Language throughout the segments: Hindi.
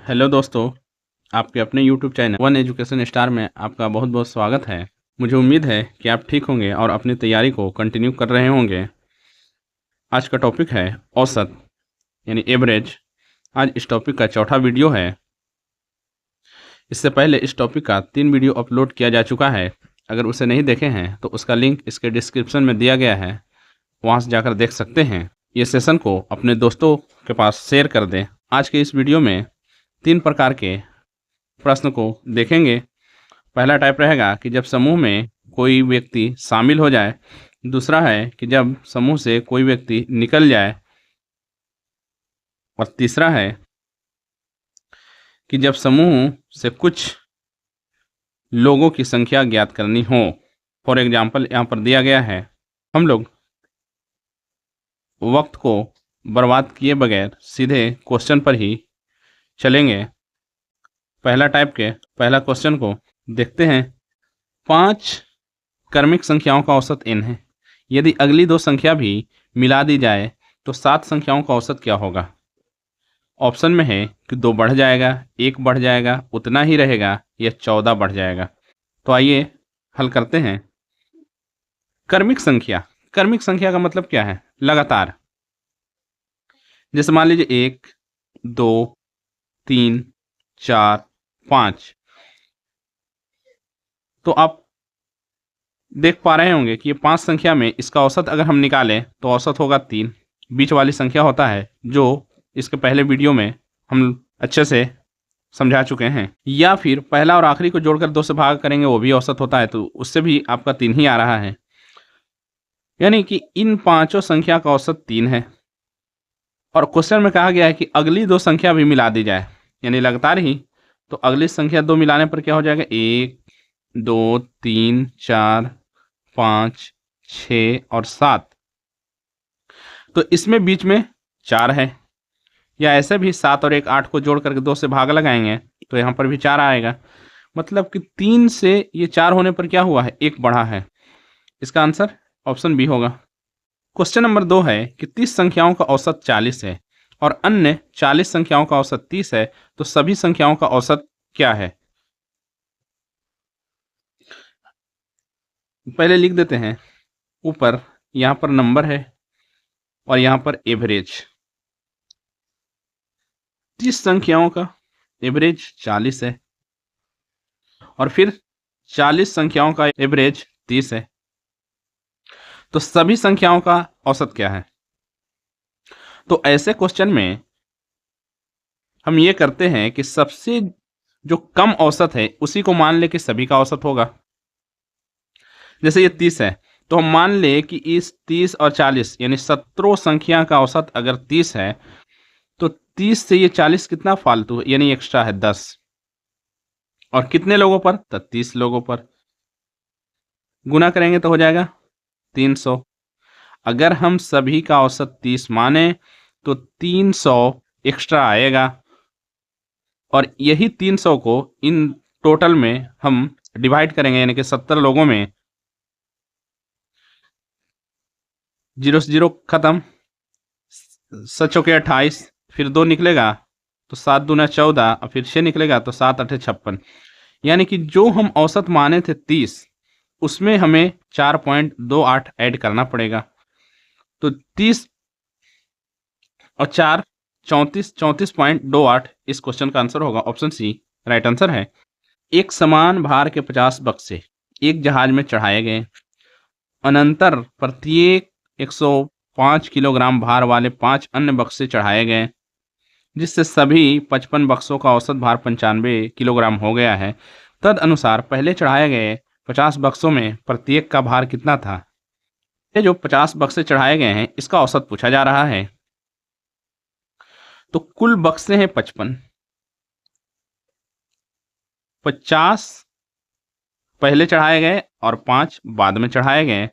हेलो दोस्तों, आपके अपने YouTube channel one education star में आपका बहुत बहुत स्वागत है। मुझे उम्मीद है कि आप ठीक होंगे और अपनी तैयारी को कंटिन्यू कर रहे होंगे। आज का टॉपिक है औसत यानी एवरेज। आज इस टॉपिक का चौथा वीडियो है। इससे पहले इस टॉपिक का 3 वीडियो अपलोड किया जा चुका है। अगर उसे नहीं देखे हैं तो उसका लिंक इसके डिस्क्रिप्शन में दिया गया है, वहाँ से जाकर देख सकते हैं। ये सेशन को अपने दोस्तों के पास शेयर कर दें। आज के इस वीडियो में 3 प्रकार के प्रश्न को देखेंगे। पहला टाइप रहेगा कि जब समूह में कोई व्यक्ति शामिल हो जाए। दूसरा है कि जब समूह से कोई व्यक्ति निकल जाए। और तीसरा है कि जब समूह से कुछ लोगों की संख्या ज्ञात करनी हो। फॉर एग्जाम्पल यहाँ पर दिया गया है। हम लोग वक्त को बर्बाद किए बगैर सीधे क्वेश्चन पर ही चलेंगे। पहला क्वेश्चन को देखते हैं। 5 क्रमिक संख्याओं का औसत n है। यदि अगली 2 संख्या भी मिला दी जाए तो 7 संख्याओं का औसत क्या होगा। ऑप्शन में है कि 2 बढ़ जाएगा, 1 बढ़ जाएगा, उतना ही रहेगा, या 14 बढ़ जाएगा। तो आइए हल करते हैं। क्रमिक संख्या का मतलब क्या है? लगातार। जैसे मान लीजिए 1, 2, 3, 4, 5। तो आप देख पा रहे होंगे कि ये 5 संख्या में इसका औसत अगर हम निकालें तो औसत होगा 3। बीच वाली संख्या होता है, जो इसके पहले वीडियो में हम अच्छे से समझा चुके हैं। या फिर पहला और आखिरी को जोड़कर 2 से भाग करेंगे, वो भी औसत होता है, तो उससे भी आपका 3 ही आ रहा है। यानी कि इन 5 संख्या का औसत 3 है। और क्वेश्चन में कहा गया है कि अगली 2 संख्या भी मिला दी जाए, यानी लगातार ही। तो अगली संख्या 2 मिलाने पर क्या हो जाएगा? 1, 2, 3, 4, 5, 6 और 7। तो इसमें बीच में 4 है। या ऐसे भी 7 और 1 8 को जोड़ करके 2 से भाग लगाएंगे तो यहाँ पर भी 4 आएगा। मतलब कि 3 से ये 4 होने पर क्या हुआ है? 1 बढ़ा है। इसका आंसर ऑप्शन बी होगा। क्वेश्चन नंबर 2 है कि 30 संख्याओं का औसत 40 है और अन्य 40 संख्याओं का औसत 30 है, तो सभी संख्याओं का औसत क्या है? पहले लिख देते हैं। ऊपर यहाँ पर नंबर है और यहाँ पर एवरेज। 30 संख्याओं का एवरेज 40 है और फिर 40 संख्याओं का एवरेज 30 है, तो सभी संख्याओं का औसत क्या है? तो ऐसे क्वेश्चन में हम ये करते हैं कि सबसे जो कम औसत है उसी को मान ले कि सभी का औसत होगा। जैसे ये 30 है, तो हम मान ले कि इस 30 और 40 यानी 17 संख्या का औसत अगर 30 है, तो 30 से ये 40 कितना फालतू है, यानी एक्स्ट्रा है 10। और कितने लोगों पर? तो 30 लोगों पर। गुना करेंगे तो हो जाएगा 300। अगर हम सभी का औसत 30 माने तो 300 एक्स्ट्रा आएगा, और यही 300 को इन टोटल में हम डिवाइड करेंगे, यानी कि 70 लोगों में 0 से 0 खत्म, 7 चौके 28, फिर 2 निकलेगा तो 7 दूना 14, और फिर 6 निकलेगा तो 7 8 56। यानी कि जो हम औसत माने थे 30, उसमें हमें 4.28 ऐड करना पड़ेगा। तो 30 और 4 34, 34.28 इस क्वेश्चन का आंसर होगा। ऑप्शन सी राइट आंसर है। एक समान भार के 50 बक्से एक जहाज में चढ़ाए गए। अनंतर प्रत्येक 105 किलोग्राम भार वाले 5 अन्य बक्से चढ़ाए गए, जिससे सभी 55 बक्सों का औसत भार 95 किलोग्राम हो गया है। तद अनुसार पहले चढ़ाए गए 50 बक्सों में प्रत्येक का भार कितना था? ये जो 50 बक्से चढ़ाए गए हैं, इसका औसत पूछा जा रहा है। तो कुल बक्से हैं 55। 50 पहले चढ़ाए गए और 5 बाद में चढ़ाए गए।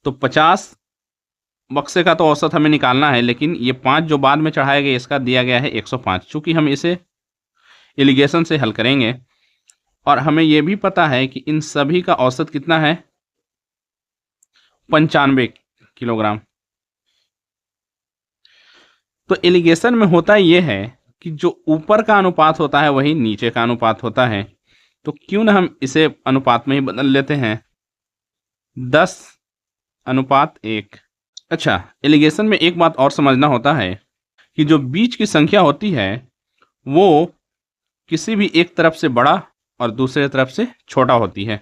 तो 50 बक्से का तो औसत हमें निकालना है, लेकिन ये 5 जो बाद में चढ़ाए गए इसका दिया गया है 105। चूंकि हम इसे एलिगेशन से हल करेंगे और हमें यह भी पता है कि इन सभी का औसत कितना है? 95 किलोग्राम। तो एलिगेशन में होता यह है कि जो ऊपर का अनुपात होता है वही नीचे का अनुपात होता है, तो क्यों ना हम इसे अनुपात में ही बदल लेते हैं, 10:1। अच्छा, एलिगेशन में एक बात और समझना होता है कि जो बीच की संख्या होती है वो किसी भी एक तरफ से बड़ा और दूसरे तरफ से छोटा होती है।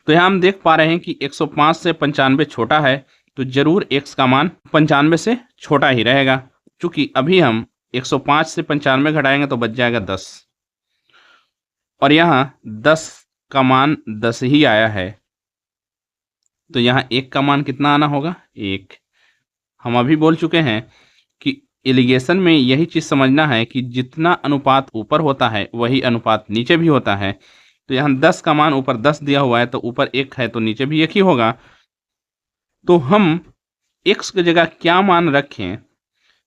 तो यहाँ हम देख पा रहे हैं कि 105 से 95 छोटा है, तो जरूर x का मान 95 से छोटा ही रहेगा। क्योंकि अभी हम 105 से 95 घटाएंगे तो बच जाएगा 10, और यहाँ 10 का मान 10 ही आया है, तो यहाँ 1 का मान कितना आना होगा, 1। हम अभी बोल चुके हैं कि एलिगेशन में यही चीज़ समझना है कि जितना अनुपात ऊपर होता है वही अनुपात नीचे भी होता है। तो यहाँ 10 का मान ऊपर 10 दिया हुआ है, तो ऊपर 1 है तो नीचे भी 1 ही होगा। तो हम x की जगह क्या मान रखें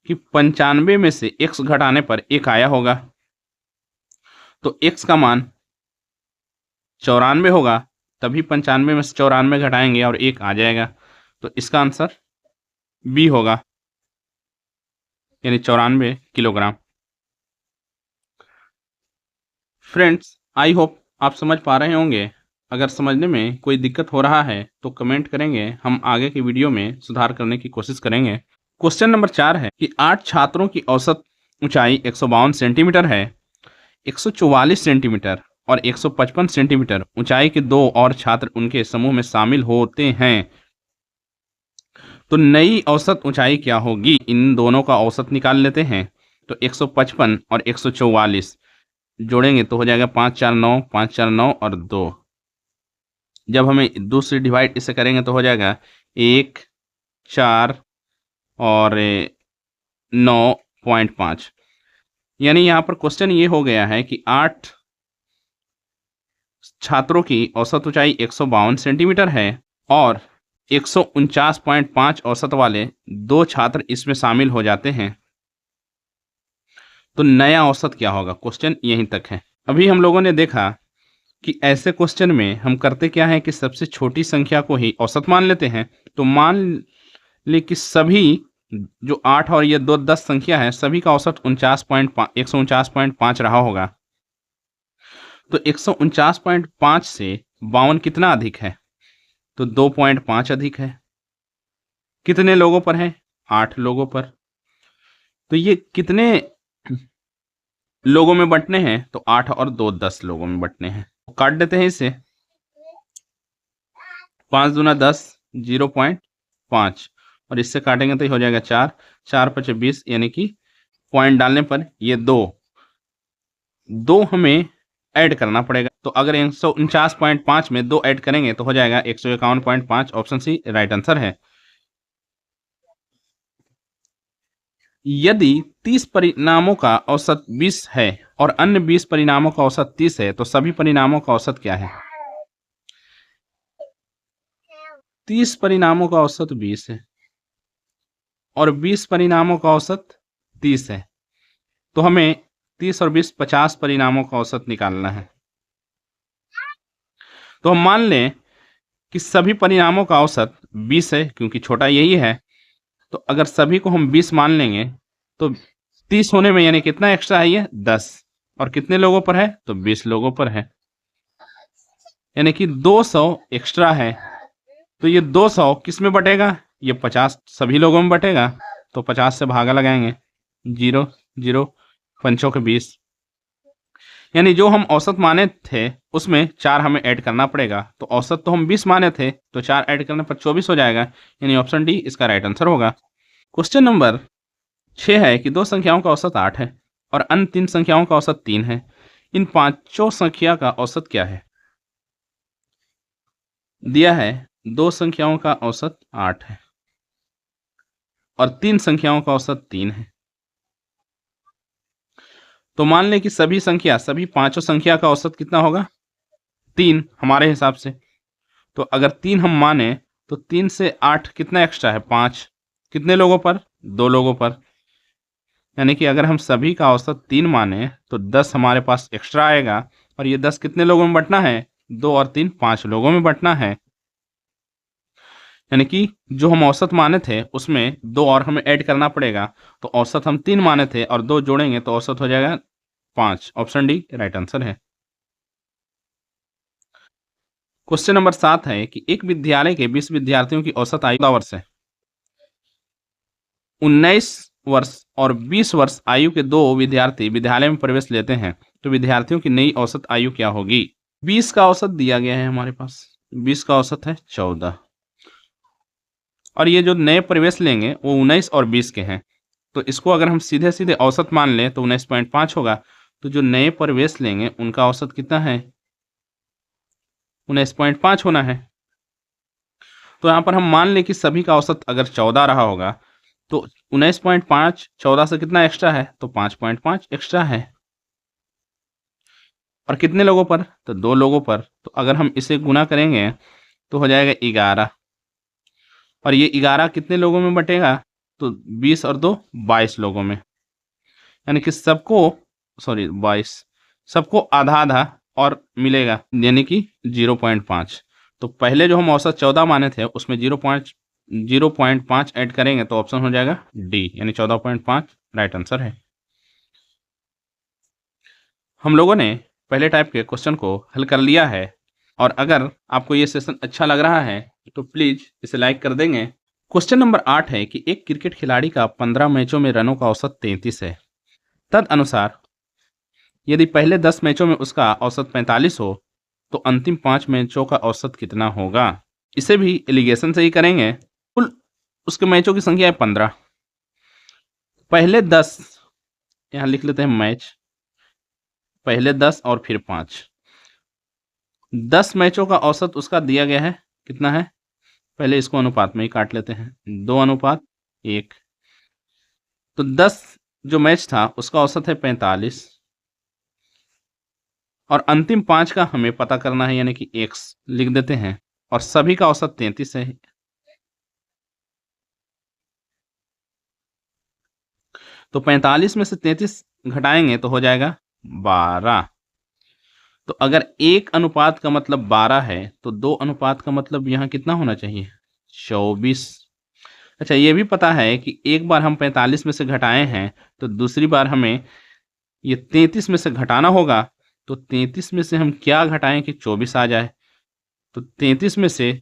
कि 95 में से x घटाने पर 1 आया होगा, तो x का मान 94 होगा, तभी 95 में से 94 घटाएंगे और 1 आ जाएगा। तो इसका आंसर बी होगा, यानी 94 किलोग्राम। फ्रेंड्स, आई होप आप समझ पा रहे होंगे। अगर समझने में कोई दिक्कत हो रहा है तो कमेंट करेंगे, हम आगे की वीडियो में सुधार करने की कोशिश करेंगे। क्वेश्चन नंबर 4 है कि 8 छात्रों की औसत ऊंचाई 152 सेंटीमीटर है। 144 सेंटीमीटर और 155 सेंटीमीटर ऊंचाई के दो और छात्र उनके समूह में शामिल होते हैं, तो नई औसत ऊंचाई क्या होगी। इन दोनों का औसत निकाल लेते हैं। तो 155 और 144 जोड़ेंगे तो हो जाएगा 5 4 9, 5 4 9 और 2। जब हमें 2 से डिवाइड इसे करेंगे तो हो जाएगा 1 4 और 9.5। यानी यहाँ पर क्वेश्चन ये हो गया है कि 8 छात्रों की औसत ऊंचाई 152 सेंटीमीटर है और 149.5 औसत वाले 2 छात्र इसमें शामिल हो जाते हैं, तो नया औसत क्या होगा। क्वेश्चन यहीं तक है। अभी हम लोगों ने देखा कि ऐसे क्वेश्चन में हम करते क्या है कि सबसे छोटी संख्या को ही औसत मान लेते हैं। तो मान ले कि सभी जो 8 और ये 2 10 संख्या है, सभी का औसत 149.5 रहा होगा। तो 149.5 से 52 कितना अधिक है, तो 2.5 अधिक है। कितने लोगों पर है, 8 लोगों पर। तो ये कितने लोगों में बंटने हैं, तो 8 और 2 10 लोगों में बंटने हैं। काट देते हैं इसे, 5 दूना 10, 0.5 और इससे काटेंगे तो हो जाएगा 4 4 5 20, यानी कि पॉइंट डालने पर ये 2 हमें ऐड करना पड़ेगा। तो अगर 149.5 में 2 ऐड करेंगे तो हो जाएगा 151.5। ऑप्शन सी राइट आंसर है। यदि 30 परिणामों का औसत 20 है और अन्य 20 परिणामों का औसत 30 है, तो सभी परिणामों का औसत क्या है। 30 परिणामों का औसत 20 है और 20 परिणामों का औसत 30 है, तो हमें 30 और 20 50 परिणामों का औसत निकालना है। तो हम मान लें कि सभी परिणामों का औसत 20 है, क्योंकि छोटा यही है। तो अगर सभी को हम 20 मान लेंगे तो 30 होने में यानी कितना एक्स्ट्रा है, ये 10, और कितने लोगों पर है, तो 20 लोगों पर है, यानी कि 200 एक्स्ट्रा है। तो ये 200 किस में बटेगा, ये 50 सभी लोगों में बटेगा। तो 50 से भागा लगाएंगे, 0 0 पंचों के 20, यानी जो हम औसत माने थे उसमें 4 हमें ऐड करना पड़ेगा। तो औसत तो हम 20 माने थे, तो 4 ऐड करने पर 24 हो जाएगा, यानी ऑप्शन डी इसका राइट आंसर होगा। क्वेश्चन नंबर 6 है कि 2 संख्याओं का औसत 8 है और अन्य 3 संख्याओं का औसत 3 है। इन पांचों संख्या का औसत क्या है। दिया है 2 संख्याओं का औसत 8 है और 3 संख्याओं का औसत 3 है। तो मान लें कि सभी पांचों संख्या का औसत कितना होगा, 3 हमारे हिसाब से। तो अगर 3 हम माने तो 3 से 8 कितना एक्स्ट्रा है, 5। कितने लोगों पर, 2 लोगों पर, यानी कि अगर हम सभी का औसत 3 माने तो 10 हमारे पास एक्स्ट्रा आएगा। और ये 10 कितने लोगों में बंटना है, 2 और 3 5 लोगों में बंटना है। यानी कि जो हम औसत माने थे उसमें 2 और हमें ऐड करना पड़ेगा। तो औसत हम 3 माने थे और 2 जोड़ेंगे तो औसत हो जाएगा 5। ऑप्शन डी राइट आंसर है। क्वेश्चन नंबर 7 है कि एक विद्यालय के 20 विद्यार्थियों की औसत आयु 14 वर्ष है। 19 वर्ष और 20 वर्ष आयु के 2 विद्यार्थी विद्यालय में प्रवेश लेते हैं, तो विद्यार्थियों की नई औसत आयु क्या होगी? 20 का औसत दिया गया है हमारे पास, 20 का औसत है 14 और ये जो नए प्रवेश लेंगे वो 19 और 20 के हैं। तो इसको अगर हम सीधे सीधे औसत मान लें तो 19.5 होगा। तो जो नए प्रवेश लेंगे उनका औसत कितना है? 19.5 होना है। तो यहाँ पर हम मान लें कि सभी का औसत अगर 14 रहा होगा तो 19.5 14 से कितना एक्स्ट्रा है? तो 5.5 एक्स्ट्रा है। और कितने लोगों पर? तो 2 लोगों पर। तो अगर हम इसे गुना करेंगे तो हो जाएगा 11 और ये 11 कितने लोगों में बटेगा? तो 20 और 2 22 लोगों में, यानी कि सबको 22 सबको आधा आधा और मिलेगा, यानी कि 0.5। तो पहले जो हम औसत 14 माने थे उसमें 0.5 ऐड करेंगे तो ऑप्शन हो जाएगा डी, यानी 14.5 राइट आंसर है। हम लोगों ने पहले टाइप के क्वेश्चन को हल कर लिया है और अगर आपको ये सेशन अच्छा लग रहा है तो प्लीज इसे लाइक कर देंगे। क्वेश्चन नंबर 8 है कि एक क्रिकेट खिलाड़ी का 15 मैचों में रनों का औसत 33 है। तद अनुसार यदि पहले 10 मैचों में उसका औसत 45 हो तो अंतिम 5 मैचों का औसत कितना होगा? इसे भी एलिगेशन से ही करेंगे। कुल उसके मैचों की संख्या है 15, पहले 10 यहाँ लिख लेते हैं मैच, पहले 10 और फिर 5। 10 मैचों का औसत उसका दिया गया है, कितना है? पहले इसको अनुपात में ही काट लेते हैं, 2:1। तो 10 जो मैच था उसका औसत है 45 और अंतिम 5 का हमें पता करना है, यानी कि x लिख देते हैं और सभी का औसत 33 है। तो 45 में से 33 घटाएंगे तो हो जाएगा 12। तो अगर 1 अनुपात का मतलब 12 है तो 2 अनुपात का मतलब यहाँ कितना होना चाहिए? 24। अच्छा, ये भी पता है कि एक बार हम 45 में से घटाए हैं तो दूसरी बार हमें ये 33 में से घटाना होगा। तो 33 में से हम क्या घटाएं कि 24 आ जाए? तो 33 में से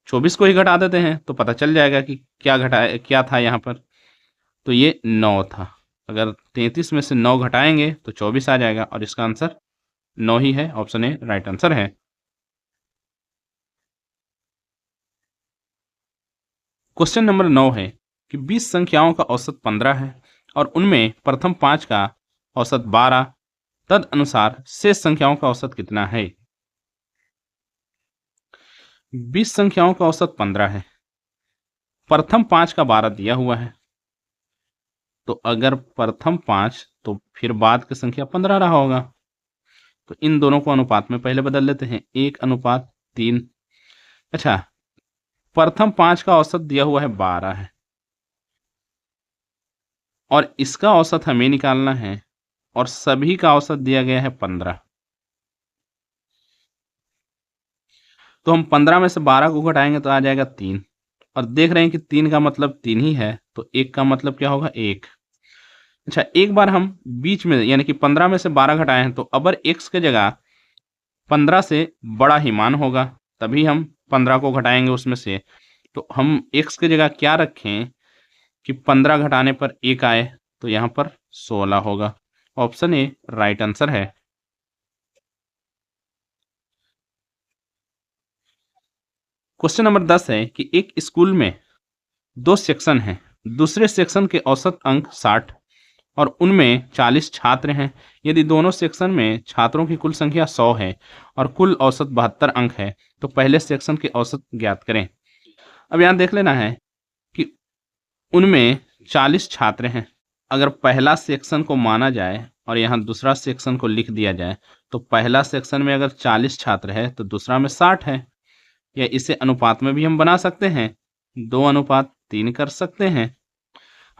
24 को ही घटा देते हैं तो पता चल जाएगा कि क्या घटाए, क्या था यहाँ पर। तो ये 9 था। अगर 33 में से 9 घटाएंगे तो 24 आ जाएगा और इसका आंसर 9 ही है। ऑप्शन ए राइट आंसर है। क्वेश्चन नंबर 9 है कि 20 संख्याओं का औसत 15 है और उनमें प्रथम 5 का औसत 12, तद अनुसार शेष संख्याओं का औसत कितना है? 20 संख्याओं का औसत 15 है, प्रथम 5 का 12 दिया हुआ है। तो अगर प्रथम 5 तो फिर बाद की संख्या 15 रहा होगा। तो इन दोनों को अनुपात में पहले बदल लेते हैं, 1:3। अच्छा, प्रथम 5 का औसत दिया हुआ है 12 है और इसका औसत हमें निकालना है और सभी का औसत दिया गया है 15। तो हम 15 में से 12 को घटाएंगे तो आ जाएगा 3 और देख रहे हैं कि 3 का मतलब 3 ही है, तो 1 का मतलब क्या होगा? 1। अच्छा, एक बार हम बीच में यानी कि 15 में से 12 घटाए हैं तो अगर x के जगह 15 से बड़ा ही मान होगा तभी हम 15 को घटाएंगे उसमें से। तो हम x के जगह क्या रखें कि 15 घटाने पर 1 आए? तो यहाँ पर 16 होगा। ऑप्शन ए राइट आंसर है। क्वेश्चन नंबर 10 है कि एक स्कूल में 2 सेक्शन हैं, दूसरे सेक्शन के औसत अंक 60 और उनमें 40 छात्र हैं। यदि दोनों सेक्शन में छात्रों की कुल संख्या 100 है और कुल औसत 72 अंक है तो पहले सेक्शन के औसत ज्ञात करें। अब यहाँ देख लेना है कि उनमें 40 छात्र हैं। अगर पहला सेक्शन को माना जाए और यहाँ दूसरा सेक्शन को लिख दिया जाए तो पहला सेक्शन में अगर 40 छात्र है तो दूसरा में 60 है, या इसे अनुपात में भी हम बना सकते हैं, 2:3 कर सकते हैं।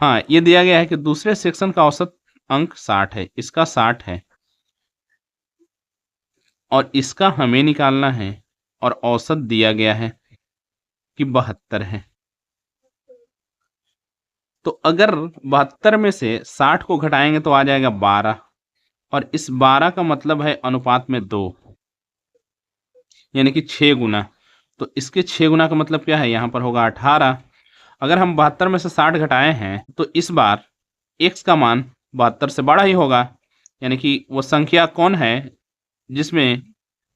हाँ, ये दिया गया है कि दूसरे सेक्शन का औसत अंक 60 है, इसका 60 है और इसका हमें निकालना है और औसत दिया गया है। कि 72 है। तो अगर 72 में से 60 को घटाएंगे तो आ जाएगा 12, और इस 12 का मतलब है अनुपात में 2, यानी कि 6 गुना। तो इसके 6 गुना का मतलब क्या है, यहाँ पर होगा 18। अगर हम 72 में से 60 घटाए हैं तो इस बार x का मान 72 से बड़ा ही होगा, यानी कि वो संख्या कौन है जिसमें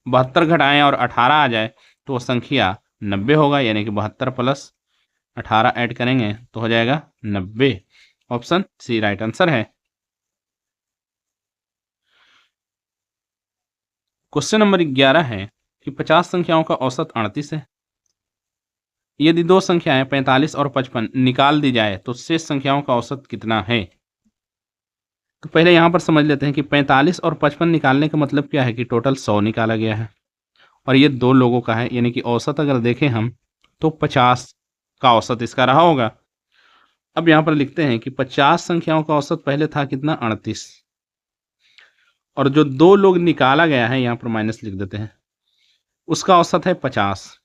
72 घटाएं और 18 आ जाए, तो वो संख्या 90 होगा, यानी कि 72 प्लस 18 ऐड करेंगे तो हो जाएगा 90। ऑप्शन सी राइट आंसर है। क्वेश्चन नंबर 11 है कि 50 संख्याओं का औसत 38 है। यदि दो संख्याएं 45 और 55 निकाल दी जाए तो शेष संख्याओं का औसत कितना है। तो पहले यहां पर समझ लेते हैं कि 45 और 55 निकालने का मतलब क्या है कि टोटल 100 निकाला गया है, और ये दो लोगों का है, यानी कि औसत अगर देखें हम तो 50 का औसत इसका रहा होगा। अब यहां पर लिखते हैं कि 50 संख्याओं का औसत पहले था कितना, 38, और जो दो लोग निकाला गया है यहां पर माइनस लिख देते हैं, उसका औसत है 50।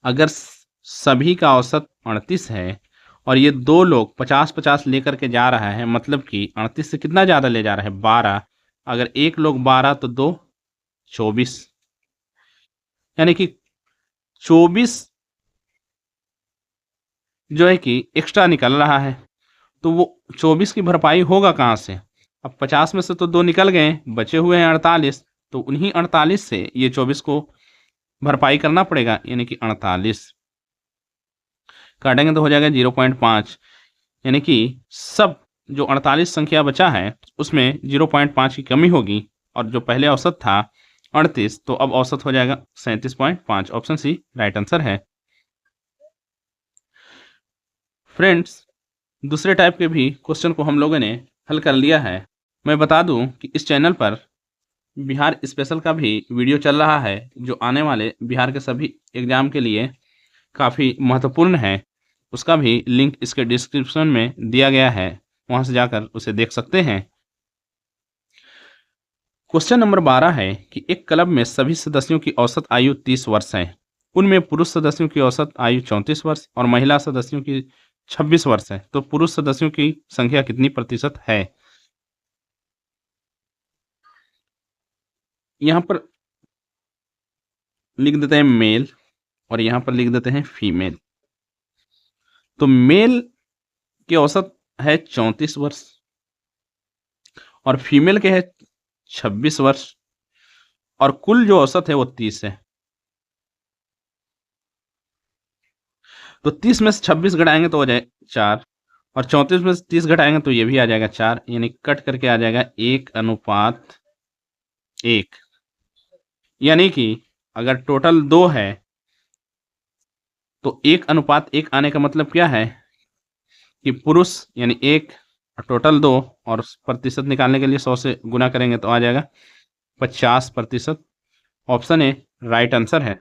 अगर सभी का औसत 38 है और ये दो लोग 50-50 लेकर के जा रहा है, मतलब कि 38 से कितना ज़्यादा ले जा रहा है, 12। अगर एक लोग 12 तो दो 24, यानी कि 24 जो है कि एक्स्ट्रा निकल रहा है। तो वो 24 की भरपाई होगा कहाँ से। अब 50 में से तो दो निकल गए, बचे हुए हैं 48, तो उन्हीं 48 से ये 24 को भरपाई करना पड़ेगा, यानी कि 48 काटेंगे तो हो जाएगा 0.5, यानी कि सब जो 48 संख्या बचा है उसमें 0.5 की कमी होगी, और जो पहले औसत था 38, तो अब औसत हो जाएगा 37.5। ऑप्शन सी राइट आंसर है। फ्रेंड्स, दूसरे टाइप के भी क्वेश्चन को हम लोगों ने हल कर लिया है। मैं बता दूं कि इस चैनल पर बिहार स्पेशल का भी वीडियो चल रहा है, जो आने वाले बिहार के सभी एग्जाम के लिए काफ़ी महत्वपूर्ण है। उसका भी लिंक इसके डिस्क्रिप्शन में दिया गया है, वहां से जाकर उसे देख सकते हैं। क्वेश्चन नंबर 12 है कि एक क्लब में सभी सदस्यों की औसत आयु 30 वर्ष है। उनमें पुरुष सदस्यों की औसत आयु 34 वर्ष और महिला सदस्यों की 26 वर्ष है। तो पुरुष सदस्यों की संख्या कितनी प्रतिशत है। यहाँ पर लिख देते हैं मेल, और यहाँ पर लिख देते हैं फीमेल। तो मेल की औसत है 34 वर्ष और फीमेल के है 26 वर्ष, और कुल जो औसत है वो 30 है। तो 30 में से 26 घटाएंगे तो हो जाए 4, और 34 में से 30 घटाएंगे तो ये भी आ जाएगा 4, यानी कट करके आ जाएगा 1:1। यानी कि अगर टोटल 2 है तो 1:1 आने का मतलब क्या है कि पुरुष यानी 1 और टोटल 2, और प्रतिशत निकालने के लिए 100 से गुना करेंगे तो आ जाएगा 50%। ऑप्शन ए राइट आंसर है।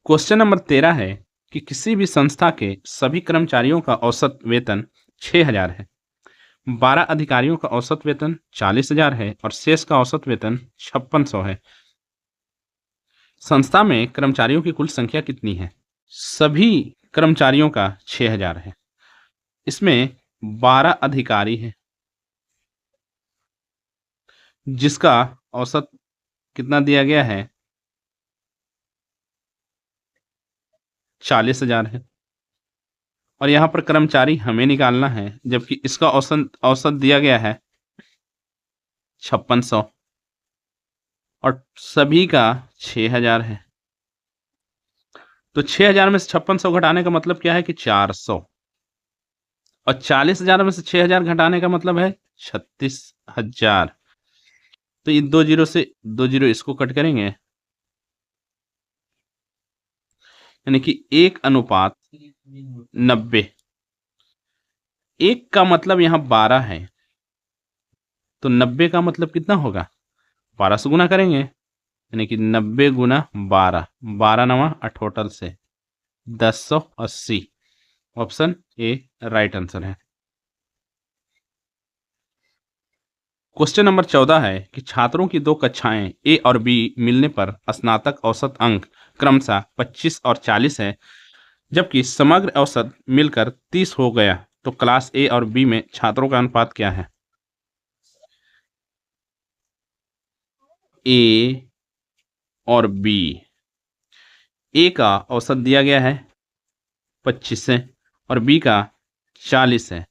क्वेश्चन नंबर 13 है कि किसी भी संस्था के सभी कर्मचारियों का औसत वेतन 6000 है, 12 अधिकारियों का औसत वेतन 40,000 है और शेष का औसत वेतन 5600 है। संस्था में कर्मचारियों की कुल संख्या कितनी है। सभी कर्मचारियों का 6000 है, इसमें 12 अधिकारी हैं जिसका औसत कितना दिया गया है, 40,000 है, और यहाँ पर कर्मचारी हमें निकालना है, जबकि इसका औसत औसत दिया गया है 5600, और सभी का 6000 है। तो 6000 में से 5600 घटाने का मतलब क्या है कि 400, और 40,000 में से 6000 घटाने का मतलब है 36,000। तो ये 2 जीरो से 2 जीरो इसको कट करेंगे, यानी कि 1:90। 1 का मतलब यहाँ 12 है, तो 90 का मतलब कितना होगा, 12 से गुना करेंगे, यानी कि 90 गुना 12, 12 नवा 8 से 1080। ऑप्शन ए राइट आंसर है। क्वेश्चन नंबर 14 है कि छात्रों की दो कक्षाएं ए और बी मिलने पर स्नातक औसत अंक क्रमशः 25 और 40 है, जबकि समग्र औसत मिलकर 30 हो गया, तो क्लास ए और बी में छात्रों का अनुपात क्या है? ए और बी, ए का औसत दिया गया है 25 है और बी का 40 है,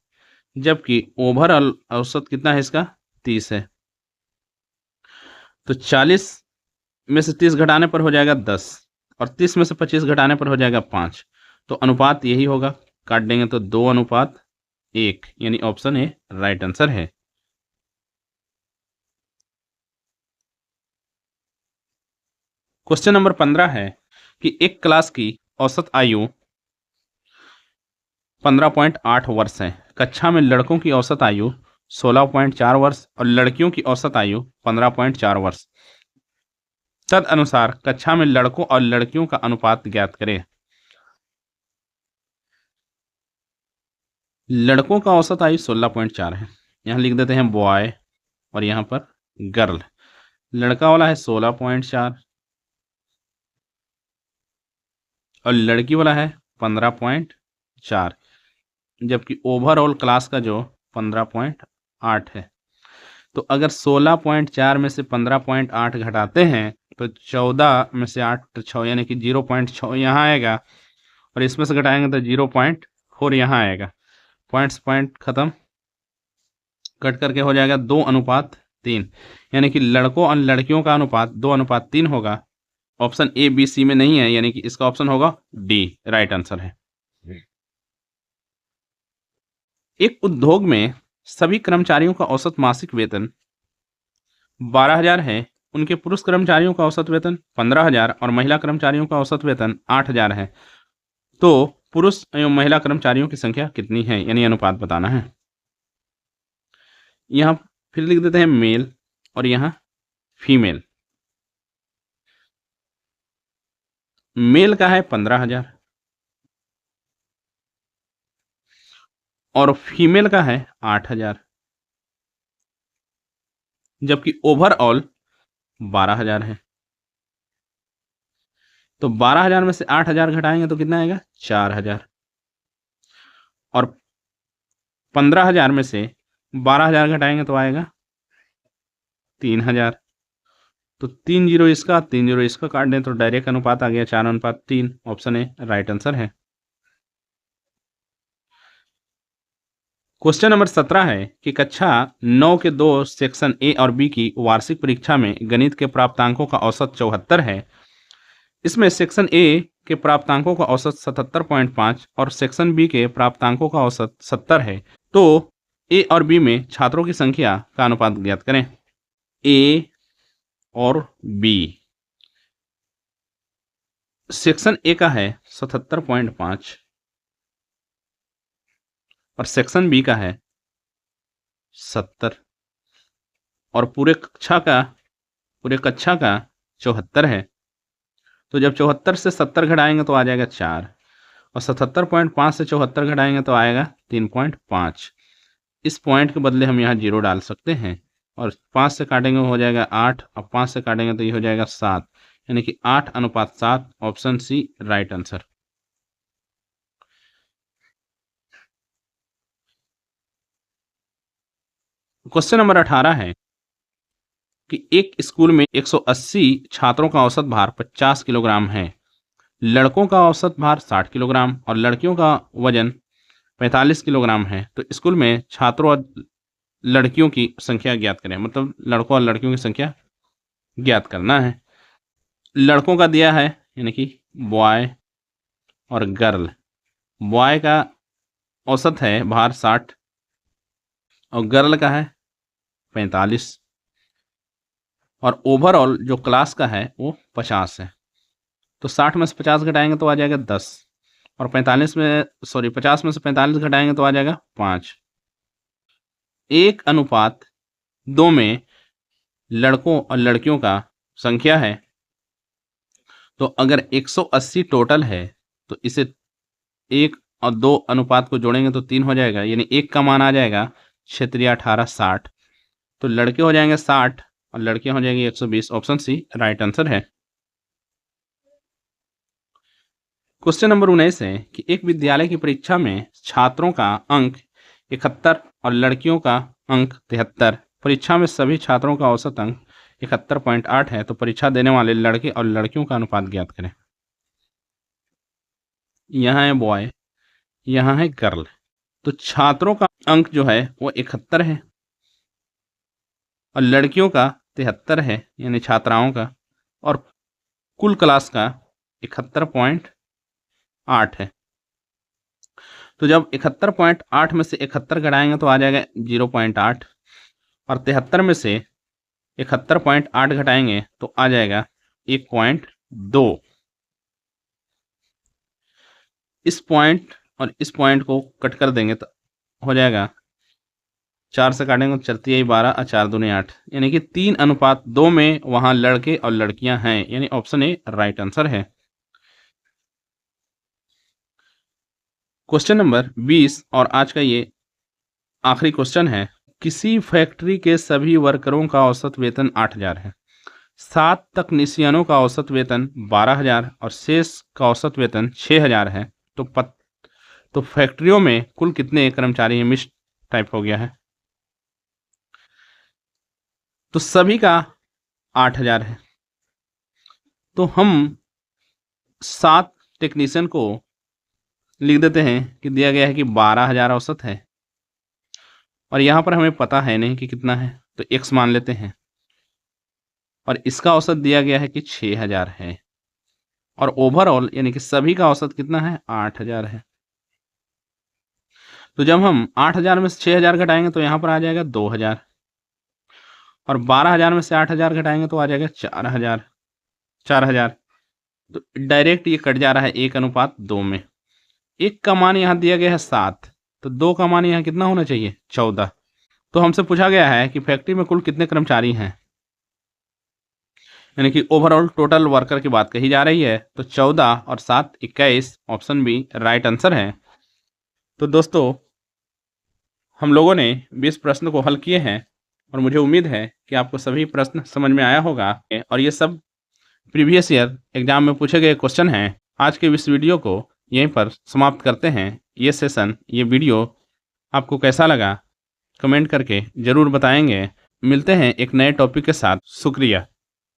जबकि ओवरऑल औसत कितना है इसका? 30 है। तो 40 में से 30 घटाने पर हो जाएगा 10 और 30 में से 25 घटाने पर हो जाएगा 5, तो अनुपात यही होगा। काट देंगे तो 2:1, यानी ऑप्शन ए राइट आंसर है। क्वेश्चन नंबर 15 है कि एक क्लास की औसत आयु 15.8 वर्ष है। कक्षा में लड़कों की औसत आयु 16.4 वर्ष और लड़कियों की औसत आयु 15.4 वर्ष। तदनुसार कक्षा में लड़कों और लड़कियों का अनुपात ज्ञात करें। लड़कों का औसत आयु 16.4 है, यहाँ लिख देते हैं बॉय और यहाँ पर गर्ल। लड़का वाला है 16.4 और लड़की वाला है 15.4, जबकि ओवरऑल क्लास का जो 15.8 है। तो अगर 16.4 में से 15.8 घटाते हैं तो 14 में से 8 6, यानी कि 0.6 यहाँ आएगा और इसमें से घटाएंगे तो 0.4 यहाँ आएगा। पॉइंट खत्म, कट करके हो जाएगा 2:3, यानी कि लड़कों और लड़कियों का अनुपात 2:3 होगा। ऑप्शन ए बी सी में नहीं है, यानी कि इसका ऑप्शन होगा डी राइट आंसर है। एक उद्योग में सभी कर्मचारियों का औसत मासिक वेतन 12,000 है। उनके पुरुष कर्मचारियों का औसत वेतन 15,000 और महिला कर्मचारियों का औसत वेतन 8,000 है। तो पुरुष एवं महिला कर्मचारियों की संख्या कितनी है, यानी अनुपात बताना है। यहाँ फिर लिख देते हैं मेल और यहाँ फीमेल। मेल का है 15,000 और फीमेल का है 8,000, जबकि ओवरऑल 12,000 है। तो 12,000 में से 8,000 घटाएंगे तो कितना आएगा? 4,000 और 15,000 में से 12,000 घटाएंगे तो आएगा 3,000। तो 3 जीरो इसका 3 जीरो इसका काट दें तो डायरेक्ट अनुपात आ गया 4:3। ऑप्शन ए राइट आंसर है। क्वेश्चन नंबर 17 है कि कक्षा 9 के 2 सेक्शन ए और बी की वार्षिक परीक्षा में गणित के प्राप्तांकों का औसत 74 है। इसमें सेक्शन ए के प्राप्तांकों का औसत 77.5 और सेक्शन बी के प्राप्तांकों का औसत 70 है। तो ए और बी में छात्रों की संख्या का अनुपात ज्ञात करें। ए और बी, सेक्शन ए का है 77.5 और सेक्शन बी का है 70 और पूरे कक्षा का 74 है। तो जब 74 से 70 घटाएंगे तो आ जाएगा 4 और 77.5 से 74 घटाएंगे तो आएगा 3.5। इस पॉइंट के बदले हम यहाँ 0 डाल सकते हैं और 5 से काटेंगे हो जाएगा 8 और 5 से काटेंगे तो ये हो जाएगा 7, यानी कि 8:7। Option C right answer. Question number 18 है कि एक स्कूल में 180 छात्रों का औसत भार 50 किलोग्राम है। लड़कों का औसत भार 60 किलोग्राम और लड़कियों का वजन 45 किलोग्राम है। तो स्कूल में छात्रों और लड़कियों की संख्या ज्ञात करें, मतलब लड़कों और लड़कियों की संख्या ज्ञात करना है। लड़कों का दिया है यानी कि बॉय और गर्ल। बॉय का औसत है भार 60 और गर्ल का है 45 और ओवरऑल जो क्लास का है वो 50 है। तो 60 में से 50 घटाएंगे तो आ जाएगा 10 और 50 में से 45 घटाएंगे तो आ जाएगा 5। 1:2 में लड़कों और लड़कियों का संख्या है। तो अगर 180 टोटल है तो इसे 1 और 2 अनुपात को जोड़ेंगे तो 3 हो जाएगा, यानी 1 का मान आ जाएगा 6×3 = 18 60 तो लड़के हो जाएंगे 60 और लड़कियां हो जाएंगी 120। ऑप्शन सी राइट आंसर है। क्वेश्चन नंबर 19 है कि एक विद्यालय की परीक्षा में छात्रों का अंक 71 और लड़कियों का अंक 73। परीक्षा में सभी छात्रों का औसत अंक 71.8 है, तो परीक्षा देने वाले लड़के और लड़कियों का अनुपात ज्ञात करें। यहाँ है बॉय, यहाँ है गर्ल, तो छात्रों का अंक जो है वो 71 है और लड़कियों का 73 है, यानी छात्राओं का, और कुल क्लास का 71.8 है। तो जब 71.8 में से 71 घटाएंगे तो आ जाएगा 0.8 और 73 में से 71.8 घटाएंगे तो आ जाएगा 1.2। इस पॉइंट और इस पॉइंट को कट कर देंगे तो हो जाएगा 4 से काटेंगे तो चलती है 12 और 4 दूनी 8, यानी कि 3:2 में वहां लड़के और लड़कियां हैं, यानी ऑप्शन ए राइट आंसर है। क्वेश्चन नंबर 20 और आज का ये आखिरी क्वेश्चन है। किसी फैक्ट्री के सभी वर्करों का औसत वेतन 8,000 है, 7 तकनीशियनों का औसत वेतन 12,000 और शेष का औसत वेतन 6,000 है, तो फैक्ट्रियों में कुल कितने कर्मचारी हैं? मिक्स टाइप हो गया है, तो सभी का 8,000 है, तो हम 7 टेक्नीशियन को लिख देते हैं कि दिया गया है कि 12,000 औसत है और यहाँ पर हमें पता है नहीं कि कितना है, तो x मान लेते हैं और इसका औसत दिया गया है कि 6,000 है और ओवरऑल यानी कि सभी का औसत कितना है? 8,000 है। तो जब हम 8,000 में से 6,000 घटाएंगे तो यहाँ पर आ जाएगा 2,000 और 12,000 में से 8,000 घटाएंगे तो आ जाएगा 4,000। तो डायरेक्ट ये कट जा रहा है 1:2 में। 1 का मान यहाँ दिया गया है 7, तो 2 का मान यहाँ कितना होना चाहिए? 14। तो हमसे पूछा गया है कि फैक्ट्री में कुल कितने कर्मचारी हैं, यानी कि ओवरऑल टोटल वर्कर की बात कही जा रही है, तो 14 और 7 21। ऑप्शन बी राइट आंसर है। तो दोस्तों हम लोगों ने 20 प्रश्न को हल किए हैं और मुझे उम्मीद है कि आपको सभी प्रश्न समझ में आया होगा और ये सब प्रीवियस ईयर एग्जाम में पूछे गए क्वेश्चन हैं। आज के इस वीडियो को यहीं पर समाप्त करते हैं। ये सेशन, ये वीडियो आपको कैसा लगा कमेंट करके ज़रूर बताएंगे। मिलते हैं एक नए टॉपिक के साथ। शुक्रिया।